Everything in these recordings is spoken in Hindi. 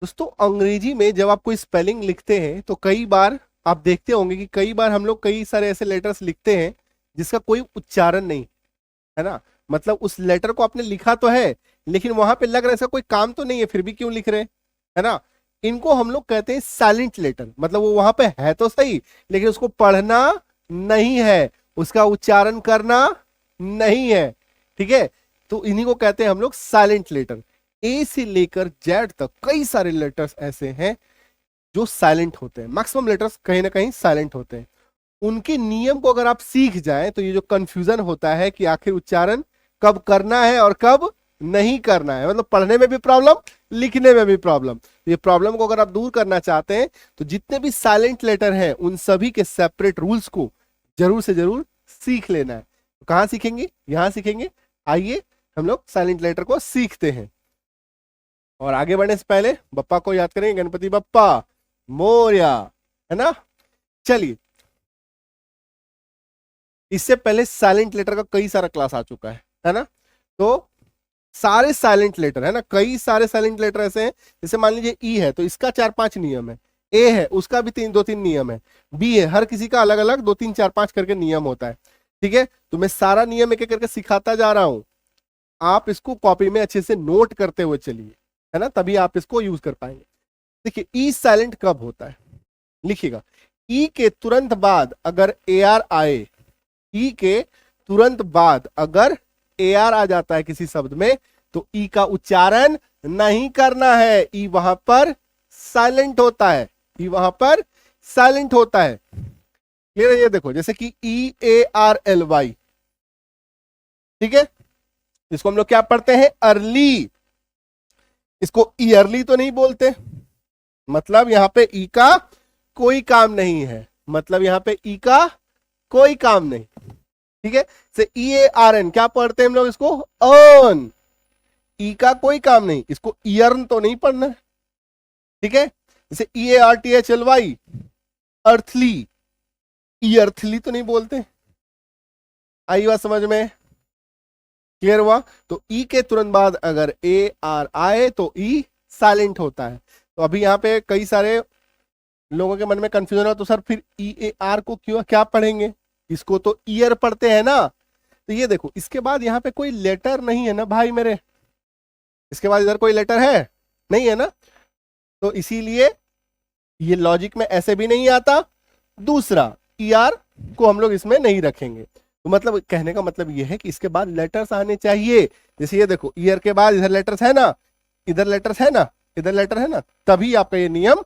दोस्तों अंग्रेजी में जब आप कोई स्पेलिंग लिखते हैं तो कई बार आप देखते होंगे कि कई बार हम लोग कई सारे ऐसे लेटर्स लिखते हैं जिसका कोई उच्चारण नहीं है ना। मतलब उस लेटर को आपने लिखा तो है लेकिन वहां पे लग रहा है ऐसा कोई काम तो नहीं है, फिर भी क्यों लिख रहे हैं, है ना। इनको हम लोग कहते हैं साइलेंट लेटर। मतलब वो वहां पे है तो सही लेकिन उसको पढ़ना नहीं है, उसका उच्चारण करना नहीं है। ठीक है, तो इन्हीं को कहते हैं हम लोग साइलेंट लेटर। ए से लेकर जेड तक कई सारे लेटर्स ऐसे हैं जो साइलेंट होते हैं। मैक्सिमम लेटर्स कहीं ना कहीं साइलेंट होते हैं। उनके नियम को अगर आप सीख जाएं तो ये जो कंफ्यूजन होता है कि आखिर उच्चारण कब करना है और कब नहीं करना है, मतलब पढ़ने में भी प्रॉब्लम, लिखने में भी प्रॉब्लम, ये प्रॉब्लम को अगर आप दूर करना चाहते हैं तो जितने भी साइलेंट लेटर हैं उन सभी के सेपरेट रूल्स को जरूर से जरूर सीख लेना है। तो कहां सीखेंगे? यहां सीखेंगे। आइए हम लोग साइलेंट लेटर को सीखते हैं। और आगे बढ़ने से पहले बप्पा को याद करेंगे, गणपति बप्पा मोरया, है ना। चलिए, इससे पहले साइलेंट लेटर का कई सारा क्लास आ चुका है ना। तो सारे साइलेंट लेटर, है ना, कई सारे साइलेंट लेटर ऐसे हैं। जैसे मान लीजिए ई है तो इसका 4-5 नियम है, ए है उसका भी 2-3 नियम है, बी है, हर किसी का अलग अलग 2-3-4-5 करके नियम होता है। ठीक है, तो मैं सारा नियम एक एक करके सिखाता जा रहा हूं, आप इसको कॉपी में अच्छे से नोट करते हुए चलिए, है ना, तभी आप इसको यूज कर पाएंगे। देखिए ई साइलेंट कब होता है, लिखिएगा। ई के तुरंत बाद अगर ए आर आए, ई के तुरंत बाद अगर ए आर आ जाता है किसी शब्द में तो ई का उच्चारण नहीं करना है, ई वहां पर साइलेंट होता है, ई वहां पर साइलेंट होता है। क्लियर है? ये देखो जैसे कि ई ए आर एल वाई, ठीक है, इसको हम लोग क्या पढ़ते हैं? अर्ली। इसको ईयरली तो नहीं बोलते, मतलब यहां पे ई का कोई काम नहीं है, मतलब यहां पे ई का कोई काम नहीं। ठीक है, से ई ए आर एन क्या पढ़ते हैं हम लोग? इसको अर्न। ई का कोई काम नहीं, इसको ईयर्न तो नहीं पढ़ना है। ठीक है, जैसे E A R T H L Y, earthly, earthly तो नहीं बोलते। आई बात समझ में? क्लियर हुआ? तो ई के तुरंत बाद अगर ए आर आए तो ई साइलेंट होता है। तो अभी यहां पे कई सारे लोगों के मन में कंफ्यूजन हो, तो सर फिर ई ए आर को क्यों क्या पढ़ेंगे? इसको तो ईयर पढ़ते हैं ना। तो ये देखो इसके बाद यहाँ पे कोई लेटर नहीं है ना भाई मेरे, इसके बाद इधर कोई लेटर है नहीं है ना, तो इसीलिए ये लॉजिक में ऐसे भी नहीं आता। दूसरा, ई आर को हम लोग इसमें नहीं रखेंगे। तो मतलब कहने का मतलब ये है कि इसके बाद लेटर्स आने चाहिए। जैसे ये देखो ईयर के बाद इधर लेटर्स है ना, इधर लेटर्स है ना, इधर लेटर है ना, तभी आपका ये नियम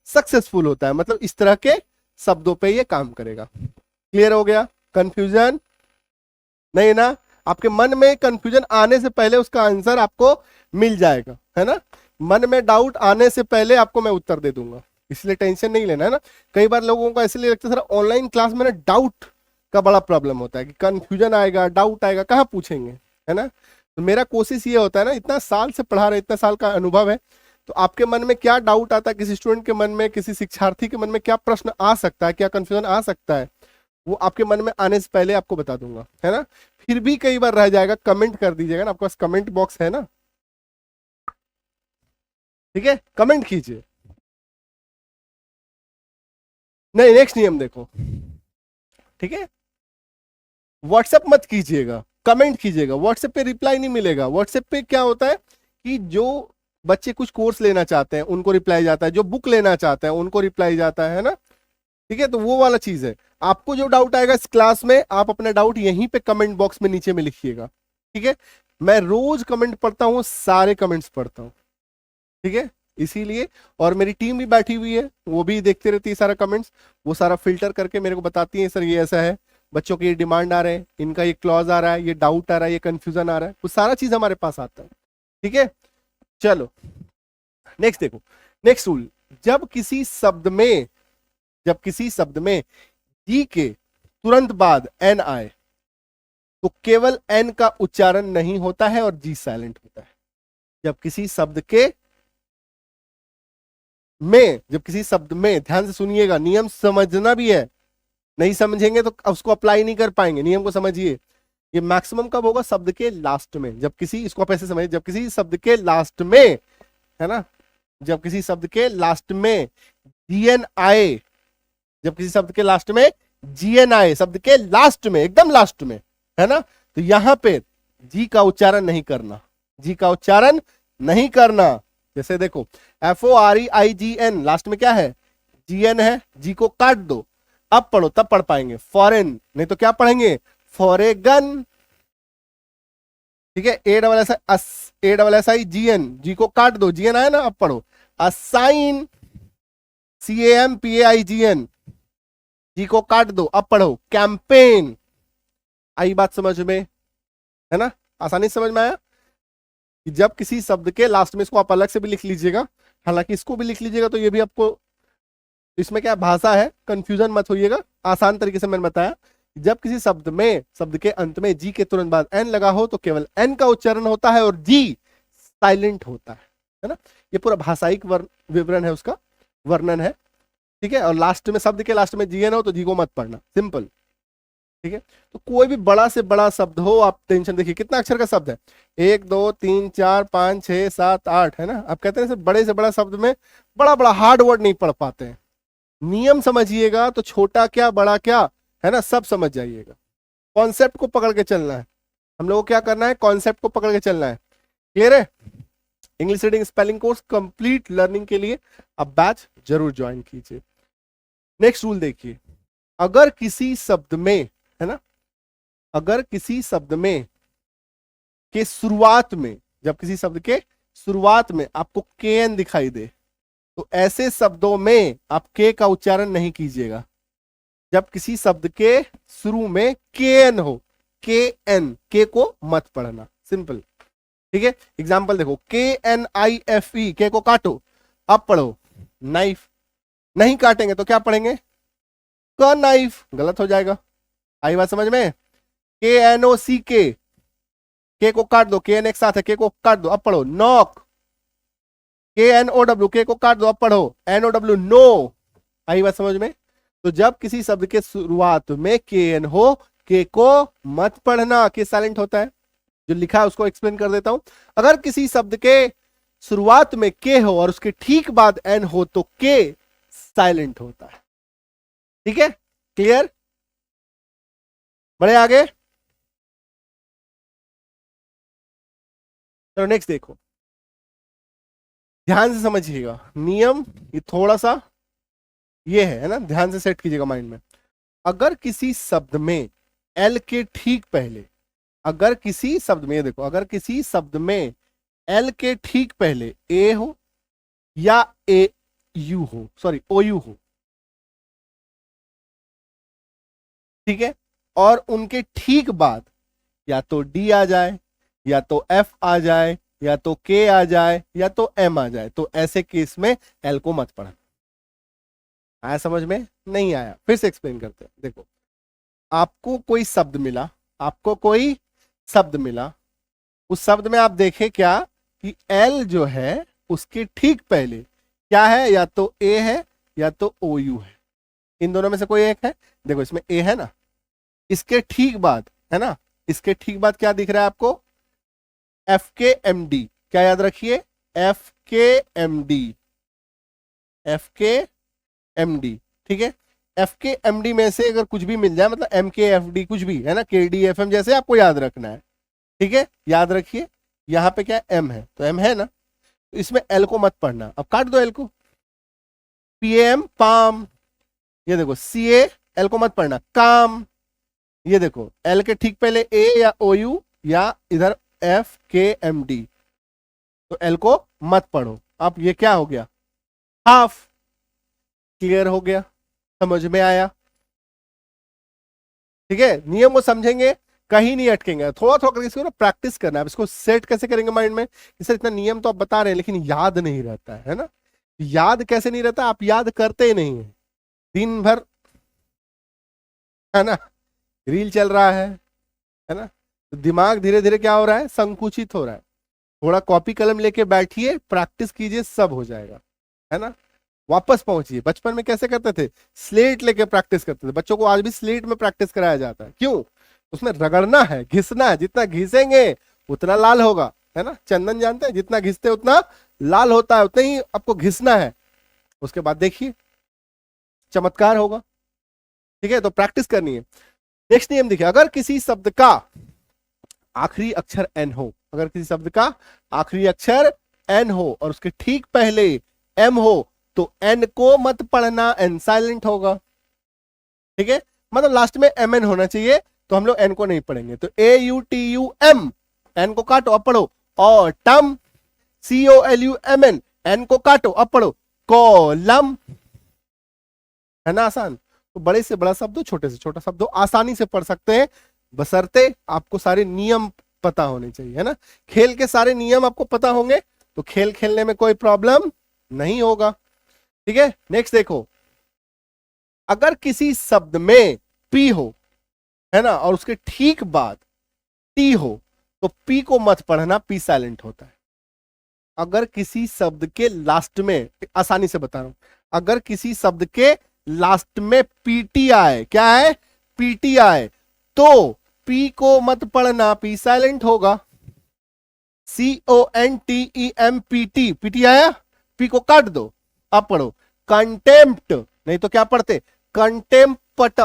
सक्सेसफुल होता है। मतलब इस तरह के शब्दों पे ये काम करेगा। क्लियर हो गया? कंफ्यूजन नहीं ना? आपके मन में कंफ्यूजन आने से पहले उसका आंसर आपको मिल जाएगा, है ना। मन में डाउट आने से पहले आपको मैं उत्तर दे दूंगा, इसलिए टेंशन नहीं लेना, है ना। कई बार लोगों को ऐसे लगता है सर ऑनलाइन क्लास में ना डाउट का बड़ा प्रॉब्लम होता है कि कंफ्यूजन आएगा, डाउट आएगा, कहाँ पूछेंगे, है ना। तो मेरा कोशिश ये होता है ना, इतना साल से पढ़ा रहे, इतना साल का अनुभव है, तो आपके मन में क्या डाउट आता है, किसी स्टूडेंट के मन में, किसी शिक्षार्थी के मन में क्या प्रश्न आ सकता है, क्या कंफ्यूजन आ सकता है, वो आपके मन में आने से पहले आपको बता दूंगा, है ना। फिर भी कई बार रह जाएगा, कमेंट कर दीजिएगा ना, आपके पास कमेंट बॉक्स है ना, ठीक है, कमेंट कीजिए। नहीं, नेक्स्ट नियम देखो, ठीक है, व्हाट्सएप मत कीजिएगा, कमेंट कीजिएगा। व्हाट्सएप पे रिप्लाई नहीं मिलेगा। व्हाट्सएप पे क्या होता है कि जो बच्चे कुछ कोर्स लेना चाहते हैं उनको रिप्लाई जाता है, जो बुक लेना चाहते हैं उनको रिप्लाई जाता है ना। ठीक है, तो वो वाला चीज है। आपको जो डाउट आएगा इस क्लास में, आप अपना डाउट यहीं पे कमेंट बॉक्स में नीचे में लिखिएगा। ठीक है, मैं रोज कमेंट पढ़ता हूँ, सारे कमेंट्स पढ़ता हूँ, ठीक है, इसीलिए। और मेरी टीम भी बैठी हुई है, वो भी देखते रहती है सारा कमेंट्स, वो सारा फिल्टर करके मेरे को बताती है, सर ये ऐसा है, बच्चों के ये डिमांड आ रहे हैं, इनका ये क्लॉज आ रहा है, ये डाउट आ रहा है, ये कंफ्यूजन आ रहा है, वो सारा चीज हमारे पास आता है। ठीक है, चलो नेक्स्ट देखो। नेक्स्ट रूल, जब किसी शब्द में, जब किसी शब्द में जी के तुरंत बाद एन आए तो केवल एन का उच्चारण नहीं होता है और जी साइलेंट होता है। जब किसी शब्द के में, जब किसी शब्द में, ध्यान से सुनिएगा, नियम समझना भी है, नहीं समझेंगे तो उसको अप्लाई नहीं कर पाएंगे। नियम को समझिए। ये मैक्सिमम कब होगा? शब्द के लास्ट में। जब किसी, इसको आप ऐसे समझिए, जब किसी शब्द के लास्ट में, है ना, जब किसी शब्द के लास्ट में जीएन आए, जब किसी शब्द के लास्ट में जीएन आए, शब्द के लास्ट में, एकदम लास्ट में, है ना, तो यहां पे जी का उच्चारण नहीं करना, जी का उच्चारण नहीं करना। जैसे देखो FOREIGN, लास्ट में क्या है, जीएन है, जी को काट दो, अब पढ़ो, तब पढ़ पाएंगे। फॉरेन, नहीं तो क्या पढ़ेंगे, फॉरेगन, ठीक है। ASSIGN, जी को काट दो, जीएन आया ना, अब पढ़ो। असाइन, CAMPAIGN, जी को काट दो, अब पढ़ो। कैंपेन, आई बात समझ में, है ना, आसानी से समझ में आया कि जब किसी शब्द के लास्ट में, इसको आप अलग से भी लिख लीजिएगा, हालांकि इसको भी लिख लीजिएगा तो ये भी आपको, इसमें क्या भाषा है, कंफ्यूजन मत होइएगा, आसान तरीके से मैंने बताया। जब किसी शब्द में, शब्द के अंत में जी के तुरंत बाद एन लगा हो तो केवल एन का उच्चारण होता है और जी साइलेंट होता है ना। ये पूरा भाषाई विवरण है, उसका वर्णन है, ठीक है। और लास्ट में, शब्द के लास्ट में जीएन हो तो जी को मत पढ़ना, सिंपल, ठीक है। तो कोई भी बड़ा से बड़ा शब्द हो, आप टेंशन देखिए कितना अक्षर का शब्द है, 1 2 3 4 5 6 7 8, है ना। आप कहते हैं बड़े से बड़ा शब्द में बड़ा बड़ा हार्ड वर्ड नहीं पढ़ पाते हैं, नियम समझिएगा तो छोटा क्या बड़ा क्या, है ना, सब समझ जाइएगा। कॉन्सेप्ट को पकड़ के चलना है, हम लोगों को क्या करना है, कॉन्सेप्ट को पकड़ के चलना है। क्लियर है। English reading spelling course complete learning के लिए आप बैच जरूर ज्वाइन कीजिए। नेक्स्ट रूल देखिए, अगर किसी शब्द में, है ना, अगर किसी शब्द में के शुरुआत में, जब किसी शब्द के शुरुआत में आपको केएन दिखाई दे तो ऐसे शब्दों में आप के का उच्चारण नहीं कीजिएगा। जब किसी शब्द के शुरू में केएन हो, केएन, के को मत पढ़ना, सिंपल, ठीक है। एग्जाम्पल देखो, KNIFE, के को काटो, अब पढ़ो नाइफ, नहीं काटेंगे तो क्या पढ़ेंगे, क नाइफ, गलत हो जाएगा। आई बात समझ में। KNOCK, के को काट दो, KN एक साथ है, के को काट दो, अब पढ़ो नॉक। KNOW, के को काट दो, अब पढ़ो NOW, नो। आई बात समझ में। तो जब किसी शब्द के शुरुआत में KN हो, के को मत पढ़ना, के साइलेंट होता है। जो लिखा है उसको एक्सप्लेन कर देता हूं। अगर किसी शब्द के शुरुआत में के हो और उसके ठीक बाद एन हो तो के साइलेंट होता है, ठीक है, क्लियर। बढ़े आगे, चलो नेक्स्ट देखो, ध्यान से समझिएगा नियम, ये थोड़ा सा ये है ना, ध्यान से सेट कीजिएगा माइंड में। अगर किसी शब्द में एल के ठीक पहले, अगर किसी शब्द में, ये देखो, अगर किसी शब्द में एल के ठीक पहले ए हो या ए यू हो, सॉरी ओ यू हो, ठीक है, और उनके ठीक बाद या तो डी आ जाए, या तो एफ आ जाए, या तो के आ जाए, या तो एम आ जाए, तो ऐसे केस में एल को मत पढ़ना। आया समझ में, नहीं आया, फिर से एक्सप्लेन करते हैं। देखो, आपको कोई शब्द मिला, आपको कोई शब्द मिला, उस शब्द में आप देखें क्या कि एल जो है उसके ठीक पहले क्या है, या तो ए है या तो ओ यू है, इन दोनों में से कोई एक है। देखो इसमें ए है ना, इसके ठीक बाद, है ना, इसके ठीक बाद क्या दिख रहा है आपको, एफ के एम डी, क्या याद रखिए, एफ के एम डी, एफ के एम डी, ठीक है। एफ के एम डी में से अगर कुछ भी मिल जाए, मतलब एम के एफ डी कुछ भी, है ना, के डी एफ एम, जैसे आपको याद रखना है, ठीक है, याद रखिए। यहाँ पे क्या एम है तो एम है ना, तो इसमें एल को मत पढ़ना, अब काट दो एल को, पी एम पाम, ये देखो सी ए, एल को मत पढ़ना, काम, ये देखो एल के ठीक पहले ए या ओ यू या इधर एफ के एम डी, तो एल को मत पढ़ो। अब ये क्या हो गया, हाफ, क्लियर हो गया, समझ में आया, ठीक है। नियम को समझेंगे, कहीं नहीं अटकेंगे, थोड़ा थोड़ा करके इसको ना प्रैक्टिस करना है। इसको सेट कैसे करेंगे माइंड में, सर इतना नियम तो आप बता रहे हैं लेकिन याद नहीं रहता है ना। याद कैसे नहीं रहता, आप याद करते ही नहीं है, दिन भर, है ना, रील चल रहा है ना, तो दिमाग धीरे धीरे क्या हो रहा है, संकुचित हो रहा है। थोड़ा कॉपी कलम लेके बैठिए, प्रैक्टिस कीजिए, सब हो जाएगा, है ना। वापस पहुंचिए, बचपन में कैसे करते थे, स्लेट लेके प्रैक्टिस करते थे। बच्चों को आज भी स्लेट में प्रैक्टिस कराया जाता है, क्यों, उसमें रगड़ना है, घिसना है, जितना घिसेंगे उतना लाल होगा, है ना। चंदन जानते हैं, जितना घिसते उतना लाल होता है उतने ही आपको घिसना है, उसके बाद देखिए चमत्कार होगा। ठीक है, तो प्रैक्टिस करनी है। नेक्स्ट नियम देखिए, अगर किसी शब्द का आखिरी अक्षर एन हो, अगर किसी शब्द का आखिरी अक्षर एन हो और उसके ठीक पहले एम हो, तो एन को मत पढ़ना, एन साइलेंट होगा। ठीक है, मतलब लास्ट में एम एन होना चाहिए, तो हम लोग एन को नहीं पढ़ेंगे। तो A U T U M, N को काटो अब पढ़ो। और tum, C O L U M N, N को काटो अब पढ़ो। कॉलम, है ना आसान। तो बड़े से बड़ा शब्द हो, छोटे से छोटा शब्द हो, आसानी से पढ़ सकते हैं, बशर्ते आपको सारे नियम पता होने चाहिए, है ना। खेल के सारे नियम आपको पता होंगे तो खेल खेलने में कोई प्रॉब्लम नहीं होगा। ठीक है, नेक्स्ट देखो, अगर किसी शब्द में पी हो, है ना, और उसके ठीक बाद टी हो, तो पी को मत पढ़ना, पी साइलेंट होता है। अगर किसी शब्द के लास्ट में, आसानी से बता रहा हूं, अगर किसी शब्द के लास्ट में पीटी आए, क्या है, पीटी आए, तो पी को मत पढ़ना, पी साइलेंट होगा। CONTEMPT, पीटी आया, पी को काट दो अब पढ़ो। कंटेम्प्ट, नहीं तो क्या पढ़ते, कंटेम्पट,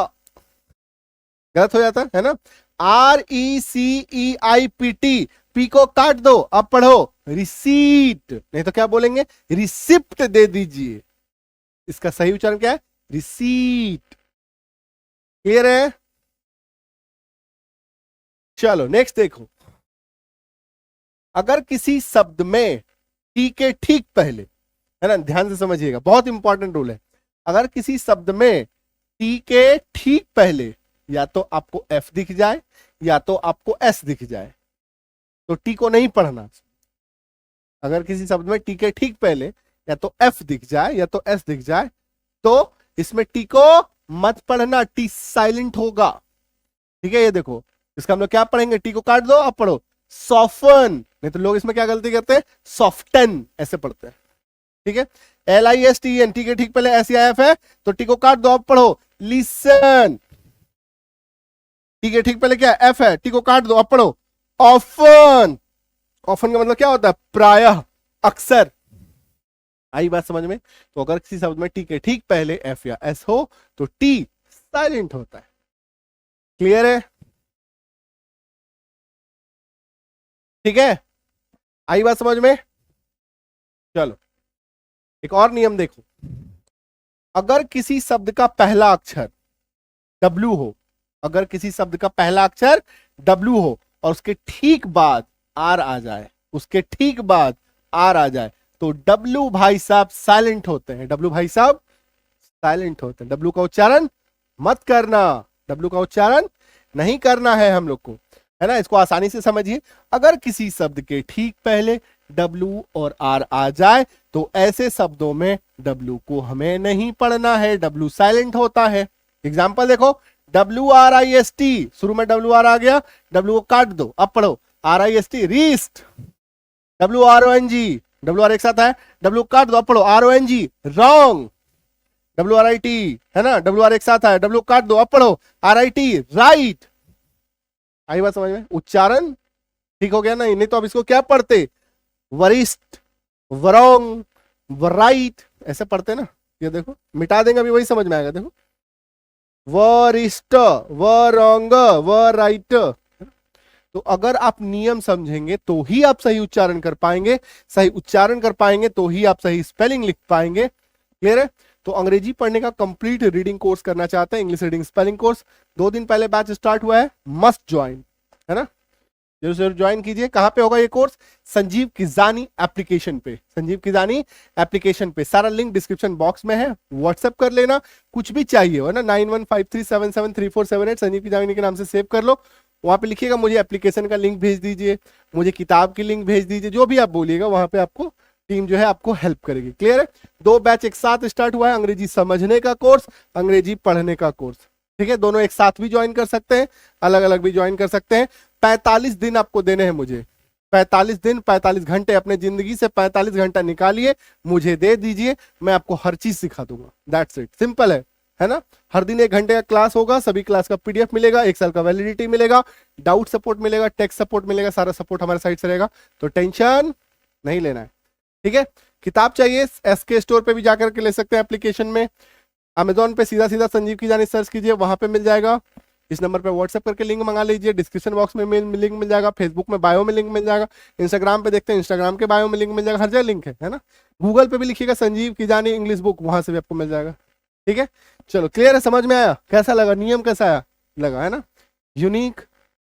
गलत हो जाता है ना। RECEIPT, पी को काट दो अब पढ़ो। रिसीट, नहीं तो क्या बोलेंगे, रिसिप्ट दे दीजिए, इसका सही उच्चारण क्या है, रिसीट। क्लियर है। चलो नेक्स्ट देखो, अगर किसी शब्द में टी के ठीक पहले, है ना, ध्यान से समझिएगा, बहुत इंपॉर्टेंट रूल है, अगर किसी शब्द में टी के ठीक पहले या तो आपको एफ दिख जाए या तो आपको एस दिख जाए, तो टी को नहीं पढ़ना। अगर किसी शब्द में टी के ठीक पहले या तो एफ दिख जाए या तो एस दिख जाए, तो इसमें टी को मत पढ़ना, टी साइलेंट होगा। ठीक है, ये देखो, इसका हम लोग क्या पढ़ेंगे, टी को काट दो अब पढ़ो सॉफ्टन, नहीं तो लोग इसमें क्या गलती करते हैं, सॉफ्टन ऐसे पढ़ते हैं। ठीक है, LISTEN, टी के ठीक पहले SEIF है, तो टी को काट दो अब पढ़ो लिसन। टी के ठीक पहले क्या एफ है, टी को काट दो अब पढ़ो ऑफन। ऑफन का मतलब क्या होता है, प्रायः, अक्सर। आई बात समझ में। तो अगर किसी शब्द में टी के ठीक पहले एफ या एस हो तो टी साइलेंट होता है। क्लियर है। ठीक है, आई बात समझ में। चलो एक और नियम देखो, अगर किसी शब्द का पहला अक्षर W हो, अगर किसी शब्द का पहला अक्षर W हो और उसके ठीक बाद R आ जाए, उसके ठीक बाद R आ जाए, तो W भाई साहब साइलेंट होते हैं, W भाई साहब साइलेंट होते हैं। W का उच्चारण मत करना, W का उच्चारण नहीं करना है हम लोग को, है ना। इसको आसानी से समझिए, अगर किसी शब्द के ठीक पहले W और R आ जाए तो ऐसे शब्दों में W को हमें नहीं पढ़ना है, W साइलेंट होता है। एग्जाम्पल देखो, WRIST, शुरू में WR आ गया, W को काट दो अब पढ़ो RIST, रीस्ट। WRONG, WR एक साथ है, W काट दो अब पढ़ो RONG, रॉन्ग। WRIT, है ना, WR एक साथ है, W काट दो अब पढ़ो RIT, राइट। आई बात समझ में, उच्चारण ठीक हो गया ना। नहीं तो अब इसको क्या पढ़ते, वरिष्ठ, वरोंग, वराइट ऐसे पढ़ते ना। ये देखो मिटा देंगे अभी, वही समझ में आएगा। देखो वरिष्ठ, वरोंग, वराइट। तो अगर आप नियम समझेंगे तो ही आप सही उच्चारण कर पाएंगे, सही उच्चारण कर पाएंगे तो ही आप सही स्पेलिंग लिख पाएंगे। क्लियर है। तो अंग्रेजी पढ़ने का कंप्लीट रीडिंग कोर्स करना चाहते हैं, इंग्लिश रीडिंग स्पेलिंग कोर्स, 2 दिन पहले बैच स्टार्ट हुआ है, मस्ट ज्वाइन, है ना, जरूर ज्वाइन कीजिए। कहां पे होगा ये कोर्स, संजीव किजानी एप्लीकेशन पे, संजीव किजानी एप्लीकेशन पे, सारा लिंक डिस्क्रिप्शन बॉक्स में है, व्हाट्सएप कर लेना, कुछ भी चाहिए हो ना, 9153773478 संजीव किजानी के नाम से सेव कर लो। वहां पे लिखिएगा मुझे एप्लीकेशन का लिंक भेज दीजिए, मुझे किताब की लिंक भेज दीजिए, जो भी आप बोलिएगा वहां पे आपको टीम जो है आपको हेल्प करेगी। क्लियर है। 2 बैच एक साथ स्टार्ट हुआ है, अंग्रेजी समझने का कोर्स, अंग्रेजी पढ़ने का कोर्स। ठीक है, दोनों एक साथ भी ज्वाइन कर सकते हैं, अलग अलग भी ज्वाइन कर सकते हैं। 45 दिन आपको देने हैं मुझे, 45 दिन, 45 घंटे अपने जिंदगी से 45 घंटा निकालिए, मुझे दे दीजिए, मैं आपको हर चीज सिखा दूंगा। दैट्स इट, सिंपल है ना। हर दिन 1 घंटे का क्लास होगा, सभी क्लास का PDF मिलेगा, 1 साल का वैलिडिटी मिलेगा, डाउट सपोर्ट मिलेगा, टेक्स्ट सपोर्ट मिलेगा, सारा सपोर्ट हमारे साइड से रहेगा, तो टेंशन नहीं लेना है। ठीक है। किताब चाहिए SK स्टोर पे भी जाकर के ले सकते हैं, एप्लीकेशन में, अमेजोन पे सीधा सीधा संजीव किजानी सर्च कीजिए, वहां पे मिल जाएगा। इस नंबर पे व्हाट्सएप करके लिंक मंगा लीजिए, डिस्क्रिप्शन बॉक्स में लिंक मिल जाएगा, फेसबुक में बायो में लिंक मिल जाएगा, इंस्टाग्राम पे देखते हैं इंस्टाग्राम के बायो में लिंक मिल जाएगा, हर जगह लिंक है ना। गूगल पे भी लिखिएगा संजीव किजानी इंग्लिश बुक, वहां से भी आपको मिल जाएगा। ठीक है, चलो क्लियर है, समझ में आया, कैसा लगा, नियम कैसा आया लगा, है ना, यूनिक,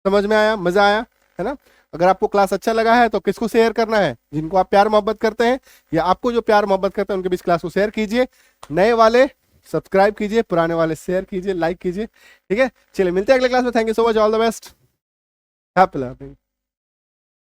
समझ में आया, मजा आया, है ना। अगर आपको क्लास अच्छा लगा है तो किसको शेयर करना है, जिनको आप प्यार मोहब्बत करते हैं, या आपको जो प्यार मोहब्बत करते हैं उनके बीच क्लास को शेयर कीजिए। नए वाले सब्सक्राइब कीजिए, पुराने वाले शेयर कीजिए, लाइक कीजिए। ठीक है, चलिए मिलते हैं अगले क्लास में। Thank you so much, all the best, happy learning.